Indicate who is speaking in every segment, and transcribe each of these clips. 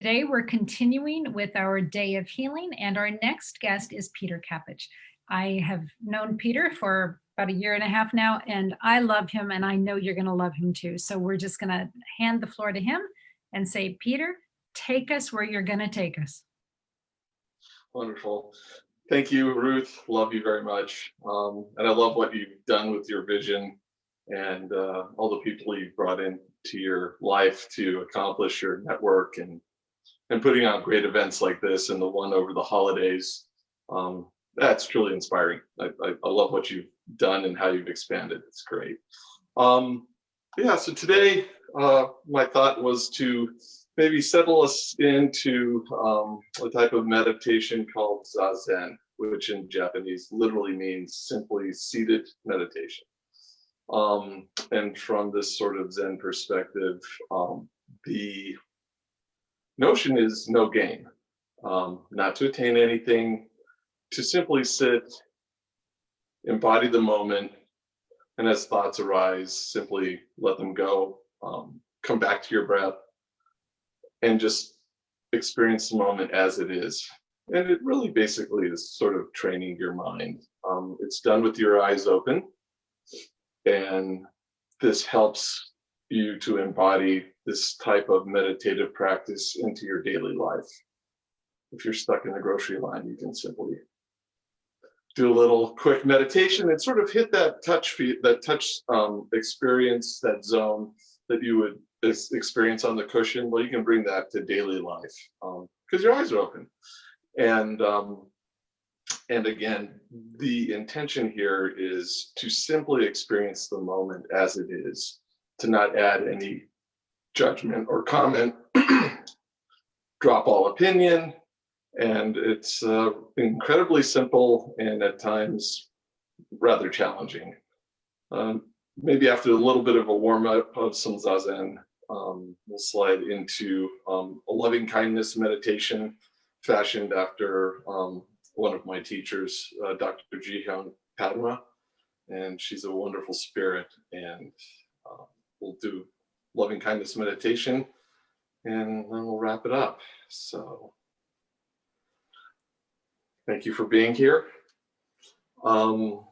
Speaker 1: Today, we're continuing with our day of healing, and our next guest is Peter Kapich. I have known Peter for about a year and a half now, and I love him, and I know you're going to love him too. So we're just going to hand the floor to him and say, Peter, take us where you're going to take us.
Speaker 2: Wonderful. Thank you, Ruth. Love you very much. And I love what you've done with your vision and all the people you've brought into your life to accomplish your network and putting on great events like this and the one over the holidays. That's truly inspiring. I love what you've done and how you've expanded. It's great. Yeah, so today my thought was to maybe settle us into a type of meditation called Zazen, which in Japanese literally means simply seated meditation. And from this sort of Zen perspective, the notion is no gain, not to attain anything, to simply sit, embody the moment, and as thoughts arise, simply let them go, come back to your breath, and just experience the moment as it is. And it really basically is sort of training your mind. It's done with your eyes open, and this helps you to embody this type of meditative practice into your daily life. If you're stuck in the grocery line, you can simply do a little quick meditation and sort of hit that touch experience, that zone that you would experience on the cushion. Well, you can bring that to daily life because your eyes are open. And again, the intention here is to simply experience the moment as it is, to not add any judgment or comment, drop all opinion. And it's incredibly simple and at times rather challenging. Maybe after a little bit of a warm up of some Zazen, we'll slide into a loving kindness meditation fashioned after one of my teachers, Dr. Jihyung Padma, and she's a wonderful spirit. And we'll do loving kindness meditation, and then we'll wrap it up. So thank you for being here. I'll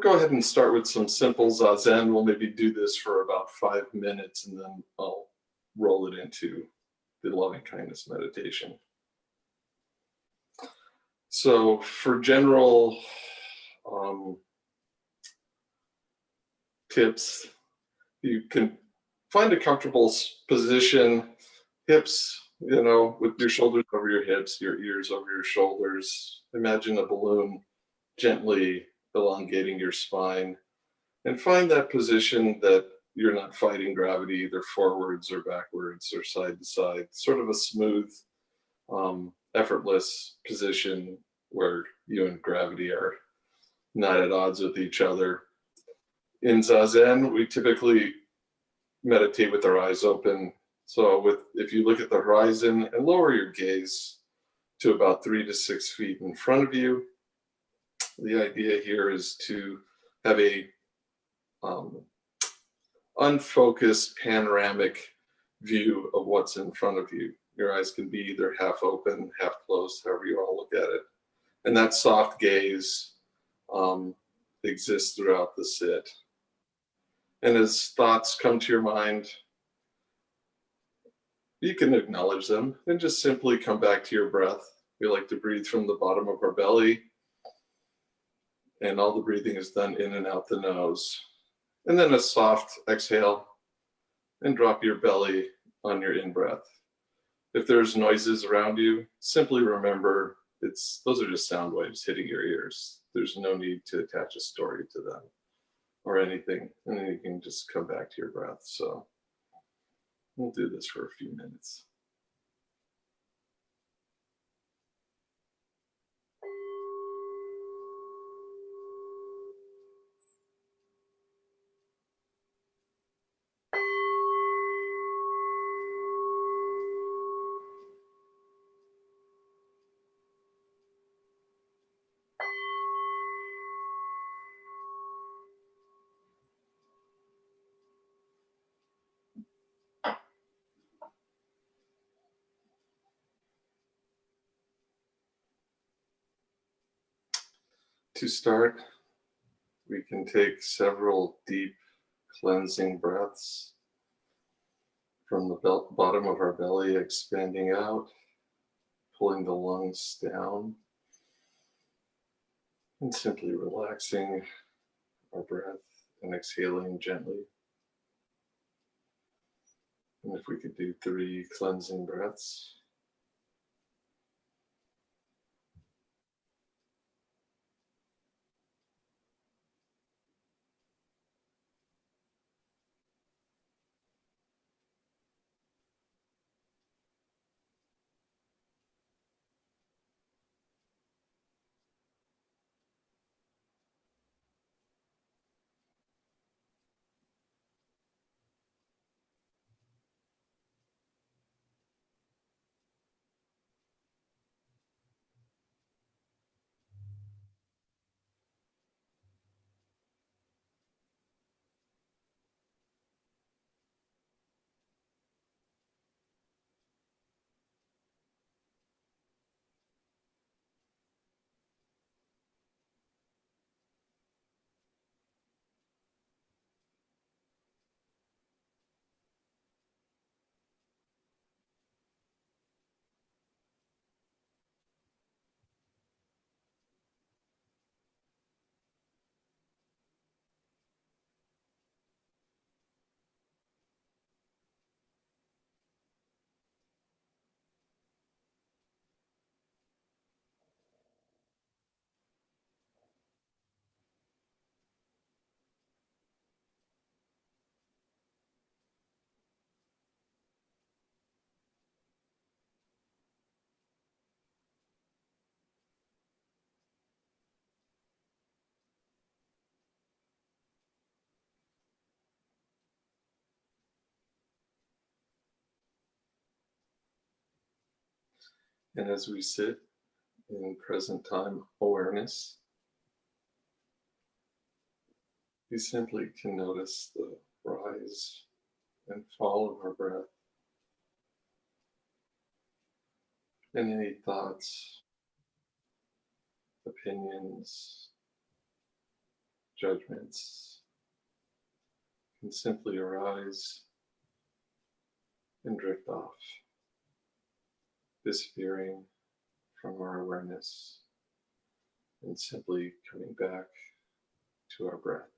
Speaker 2: go ahead and start with some simple Zazen. We'll maybe do this for about 5 minutes, and then I'll roll it into the loving kindness meditation. So for general tips, you can find a comfortable position, hips, with your shoulders over your hips, your ears over your shoulders. Imagine a balloon gently elongating your spine, and find that position that you're not fighting gravity either forwards or backwards or side to side, sort of a smooth, effortless position where you and gravity are not at odds with each other. In Zazen, we typically meditate with our eyes open. So if you look at the horizon and lower your gaze to about 3 to 6 feet in front of you, the idea here is to have a unfocused panoramic view of what's in front of you. Your eyes can be either half open, half closed, however you want to look at it. And that soft gaze exists throughout the sit. And as thoughts come to your mind, you can acknowledge them and just simply come back to your breath. We like to breathe from the bottom of our belly, and all the breathing is done in and out the nose. And then a soft exhale, and drop your belly on your in-breath. If there's noises around you, simply remember those are just sound waves hitting your ears. There's no need to attach a story to them or anything, and then you can just come back to your breath. So we'll do this for a few minutes. To start, we can take several deep cleansing breaths from the bottom of our belly, expanding out, pulling the lungs down, and simply relaxing our breath and exhaling gently. And if we could do 3 cleansing breaths. And as we sit in present time awareness, we simply can notice the rise and fall of our breath and any thoughts, opinions, judgments can simply arise and drift off, disappearing from our awareness and simply coming back to our breath.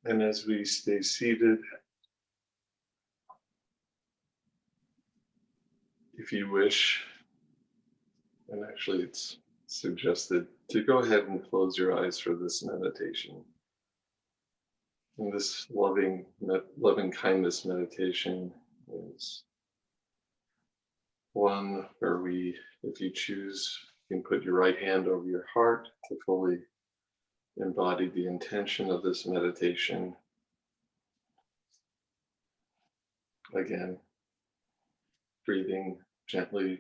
Speaker 2: And as we stay seated, if you wish, and actually it's suggested to go ahead and close your eyes for this meditation. And this loving kindness meditation is one where if you choose, you can put your right hand over your heart to fully embody the intention of this meditation. Again, breathing gently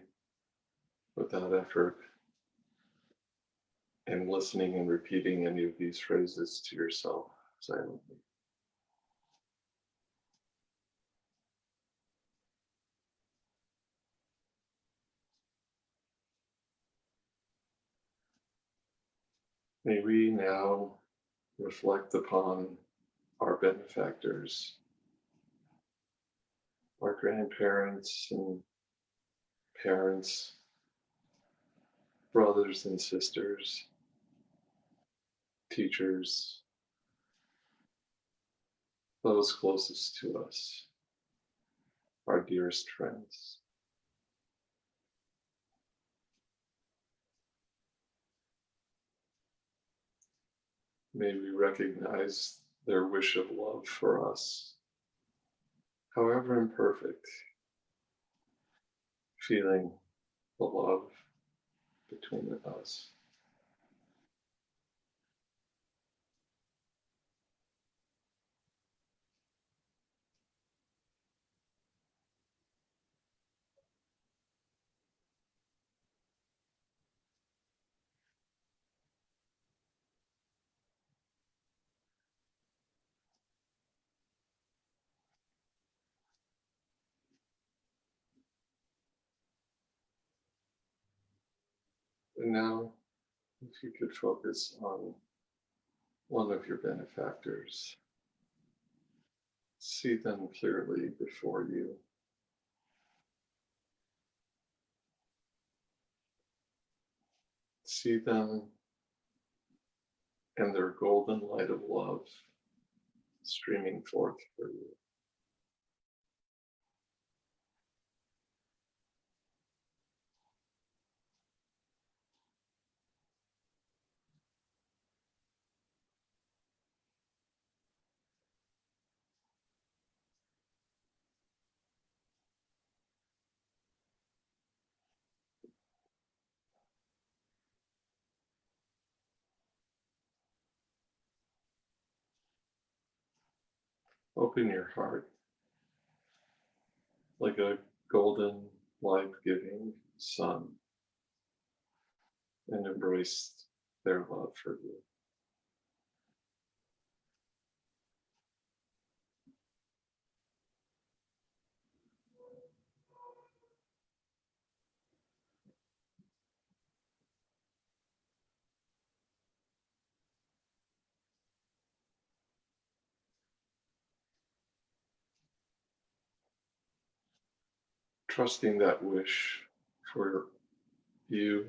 Speaker 2: without effort and listening and repeating any of these phrases to yourself silently. May we now reflect upon our benefactors, our grandparents and parents, brothers and sisters, teachers, those closest to us, our dearest friends. May we recognize their wish of love for us, however imperfect, feeling the love between us. And now, if you could focus on one of your benefactors, see them clearly before you. See them and their golden light of love streaming forth for you. Open your heart like a golden, life-giving sun and embrace their love for you. Trusting that wish for you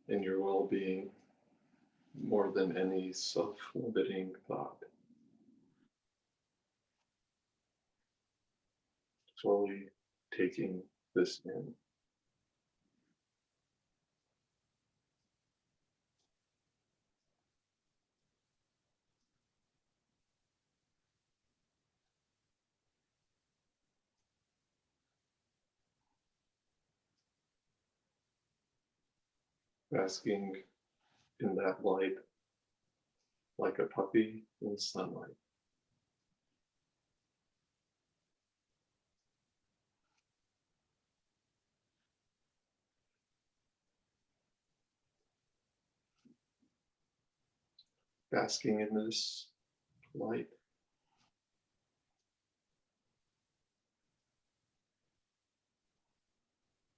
Speaker 2: and your well-being more than any self-limiting thought. Slowly taking this in. Basking in that light like a puppy in sunlight. Basking in this light.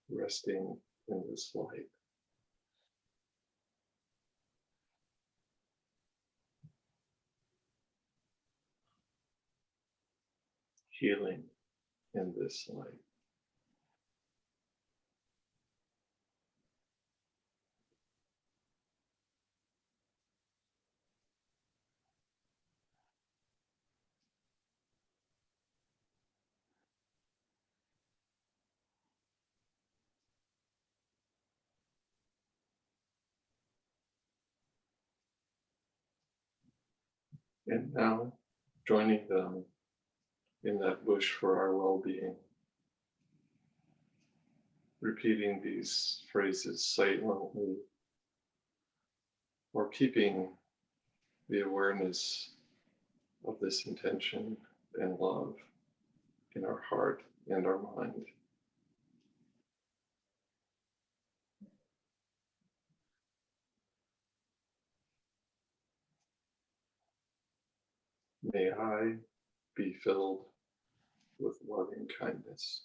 Speaker 2: Resting in this light. Healing in this light. And now, joining them in that wish for our well-being, repeating these phrases silently, or keeping the awareness of this intention and love in our heart and our mind. May I be filled with loving kindness.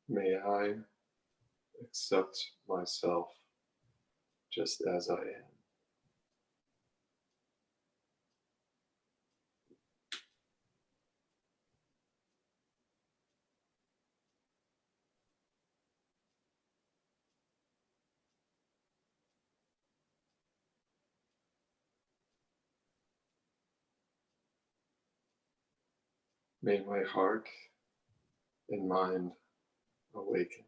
Speaker 2: May I accept myself just as I am. May my heart and mind awaken.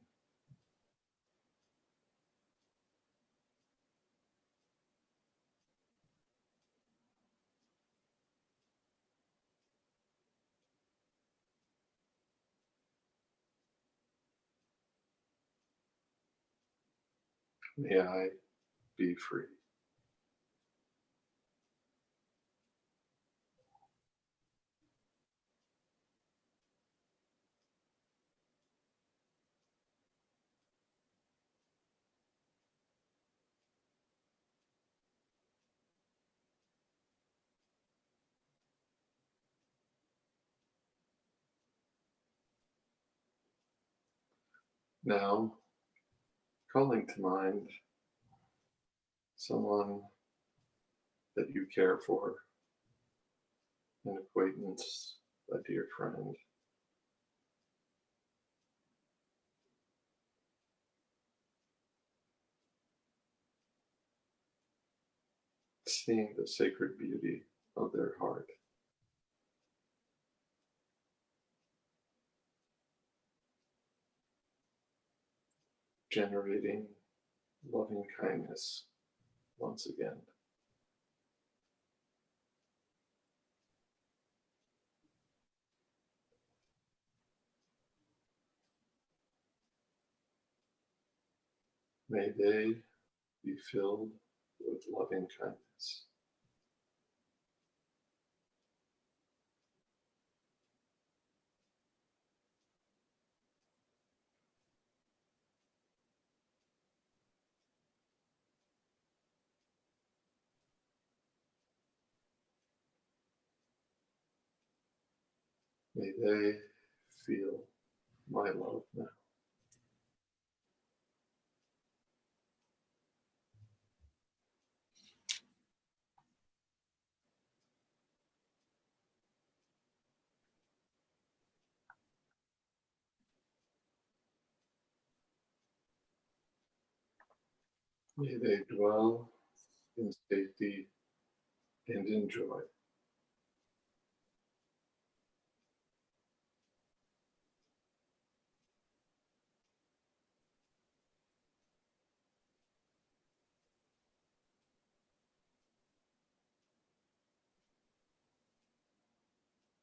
Speaker 2: May I be free. Now, calling to mind someone that you care for, an acquaintance, a dear friend. Seeing the sacred beauty of their heart. Generating loving kindness once again. May they be filled with loving kindness. May they feel my love now. May they dwell in safety and in joy.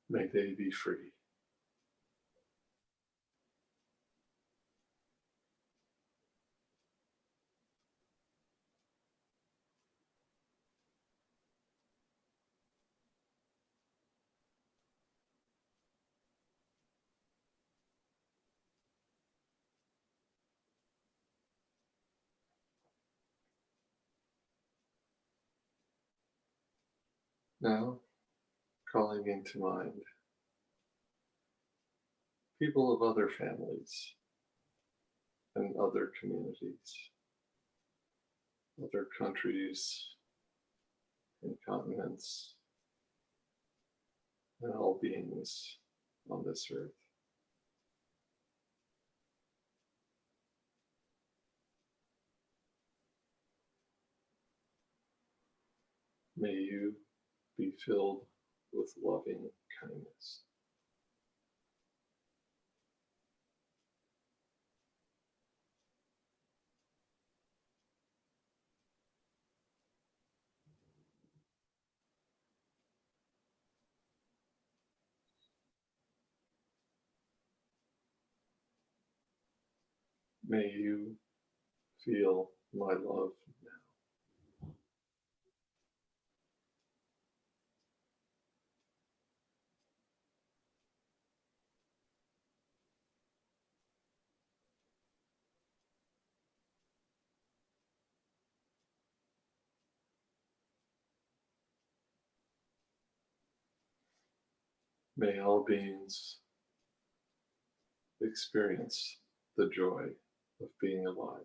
Speaker 2: May they be free. Now, calling into mind people of other families and other communities, other countries and continents, and all beings on this earth. May you be filled with loving kindness. May you feel my love now. May all beings experience the joy of being alive.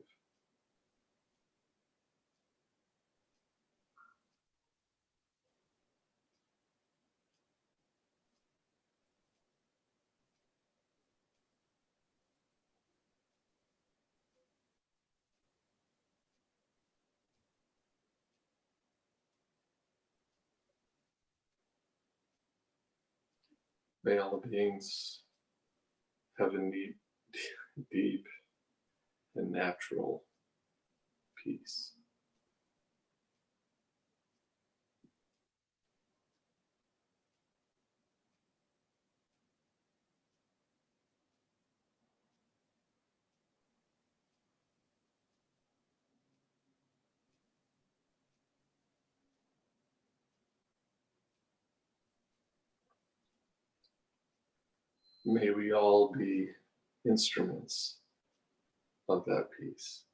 Speaker 2: May all beings have a deep and natural peace. May we all be instruments of that peace.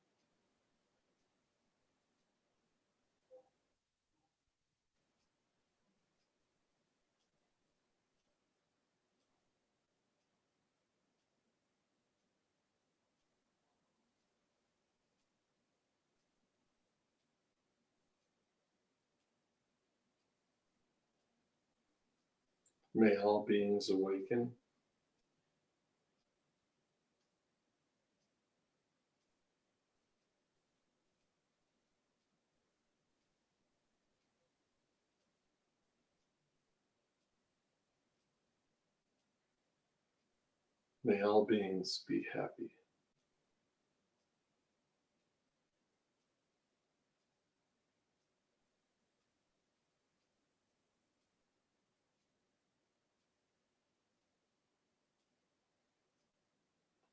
Speaker 2: May all beings awaken. May all beings be happy.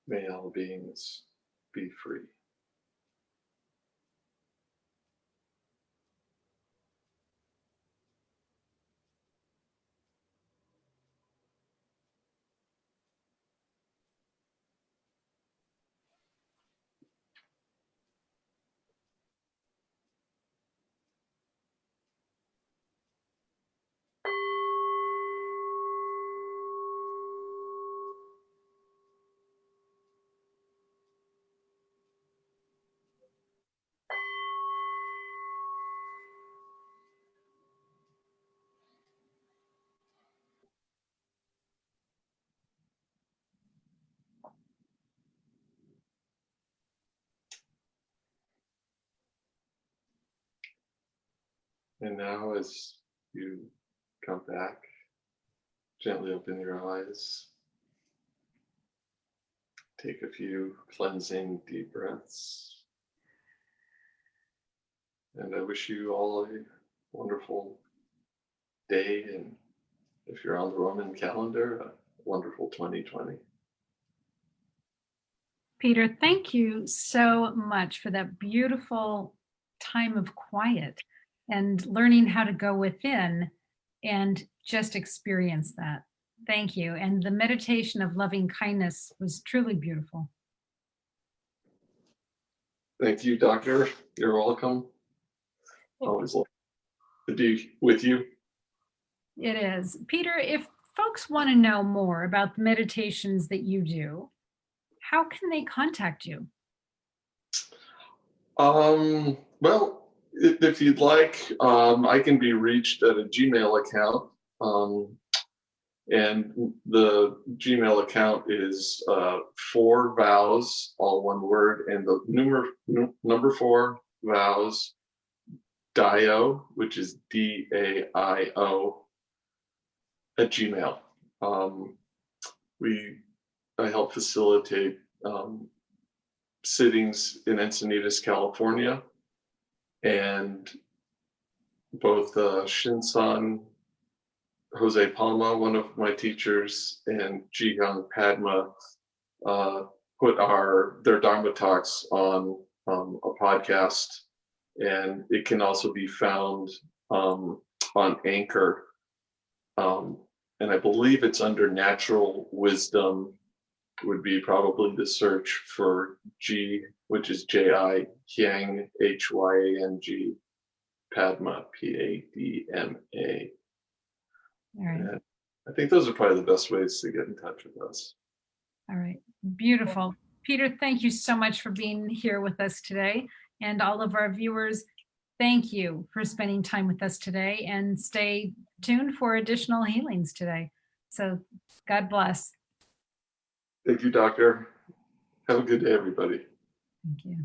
Speaker 2: May all beings be free. And now as you come back, gently open your eyes. Take a few cleansing deep breaths. And I wish you all a wonderful day, and if you're on the Roman calendar, a wonderful 2020.
Speaker 1: Peter, thank you so much for that beautiful time of quiet and learning how to go within and just experience that. Thank you. And the meditation of loving kindness was truly beautiful.
Speaker 2: Thank you, Doctor. You're welcome. Always love to be with you.
Speaker 1: It is. Peter, if folks want to know more about the meditations that you do, how can they contact you?
Speaker 2: Well, if you'd like, I can be reached at a Gmail account. And the Gmail account is 4 vows, all one word, and the number 4 vows Dio, which is DAIO, at Gmail. Um, I help facilitate sittings in Encinitas, California, and both Shinsan Jose Palma, one of my teachers, and Jihyung Padma put their Dharma talks on a podcast, and it can also be found on Anchor. And I believe it's under Natural Wisdom, would be probably the search for G, which is Ji Hyang, Hyang, Padma, Padma.
Speaker 1: All right.
Speaker 2: And I think those are probably the best ways to get in touch with us.
Speaker 1: All right. Beautiful. Peter, thank you so much for being here with us today. And all of our viewers, thank you for spending time with us today, and stay tuned for additional healings today. So God bless.
Speaker 2: Thank you, Doctor. Have a good day, everybody.
Speaker 1: Thank you.